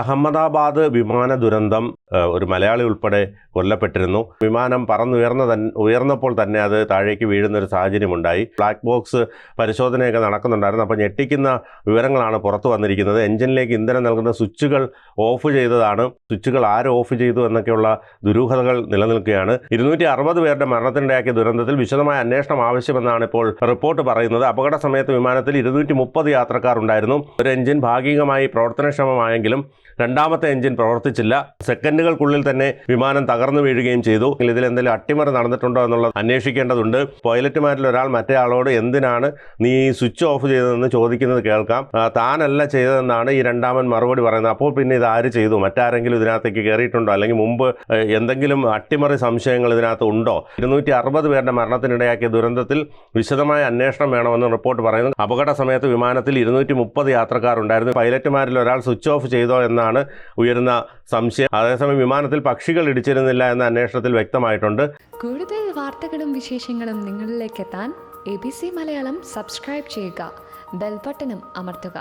അഹമ്മദാബാദ് വിമാന ദുരന്തം ഒരു മലയാളി ഉൾപ്പെടെ കൊല്ലപ്പെട്ടിരുന്നു. വിമാനം ഉയർന്നപ്പോൾ തന്നെ അത് താഴേക്ക് വീഴുന്ന ഒരു സാഹചര്യമുണ്ടായി. ബ്ലാക്ക് ബോക്സ് പരിശോധനയൊക്കെ നടക്കുന്നുണ്ടായിരുന്നു. അപ്പോൾ ഞെട്ടിക്കുന്ന വിവരങ്ങളാണ് പുറത്തു വന്നിരിക്കുന്നത്. എഞ്ചിനിലേക്ക് ഇന്ധനം നൽകുന്ന സ്വിച്ചുകൾ ഓഫ് ചെയ്തതാണ്. സ്വിച്ചുകൾ ആര് ഓഫ് ചെയ്തു എന്നൊക്കെയുള്ള ദുരൂഹതകൾ നിലനിൽക്കുകയാണ്. 260 പേരുടെ മരണത്തിനിടയാക്കിയ ദുരന്തത്തിൽ വിശദമായ അന്വേഷണം ആവശ്യമെന്നാണ് ഇപ്പോൾ റിപ്പോർട്ട് പറയുന്നത്. അപകട സമയത്ത് വിമാനത്തിൽ 230 യാത്രക്കാർ ഉണ്ടായിരുന്നു. ഒരു എഞ്ചിൻ ഭാഗികമായി പ്രവർത്തനക്ഷമമായെങ്കിലും രണ്ടാമത്തെ എഞ്ചിൻ പ്രവർത്തിച്ചില്ല. സെക്കൻഡുകൾക്കുള്ളിൽ തന്നെ വിമാനം തകർന്നു വീഴുകയും ചെയ്തു. ഇതിൽ എന്തെങ്കിലും അട്ടിമറി നടന്നിട്ടുണ്ടോ എന്നുള്ളത് അന്വേഷിക്കേണ്ടതുണ്ട്. പൈലറ്റുമാരിൽ ഒരാൾ മറ്റേ ആളോട് എന്തിനാണ് നീ സ്വിച്ച് ഓഫ് ചെയ്തതെന്ന് ചോദിക്കുന്നത് കേൾക്കാം. താനല്ല ചെയ്തതെന്നാണ് ഈ രണ്ടാമൻ മറുപടി പറയുന്നത്. അപ്പോൾ പിന്നെ ഇത് ആര് ചെയ്തു? മറ്റാരെങ്കിലും ഇതിനകത്തേക്ക് കയറിയിട്ടുണ്ടോ? അല്ലെങ്കിൽ മുമ്പ് എന്തെങ്കിലും അട്ടിമറി സംശയങ്ങൾ ഇതിനകത്ത് ഉണ്ടോ? 260 പേരുടെ മരണത്തിനിടയാക്കിയ ദുരന്തത്തിൽ വിശദമായ അന്വേഷണം വേണമെന്ന് റിപ്പോർട്ട് പറയുന്നു. അപകട സമയത്ത് വിമാനത്തിൽ 230 യാത്രക്കാരുണ്ടായിരുന്നു. പൈലറ്റുമാരിൽ ഒരാൾ സ്വിച്ച് ഓഫ് ചെയ്തോ എന്നാണ് ഉയരുന്ന സംശയം. അതേസമയം വിമാനത്തിൽ പക്ഷികൾ ഇടിച്ചിരുന്നില്ല എന്ന അന്വേഷണത്തിൽ വ്യക്തമായിട്ടുണ്ട്. കൂടുതൽ വാർത്തകളും വിശേഷങ്ങളും നിങ്ങളിലേക്ക് എത്താൻ ABC മലയാളം സബ്സ്ക്രൈബ് ചെയ്യുക, ബെൽ ബട്ടണും അമർത്തുക.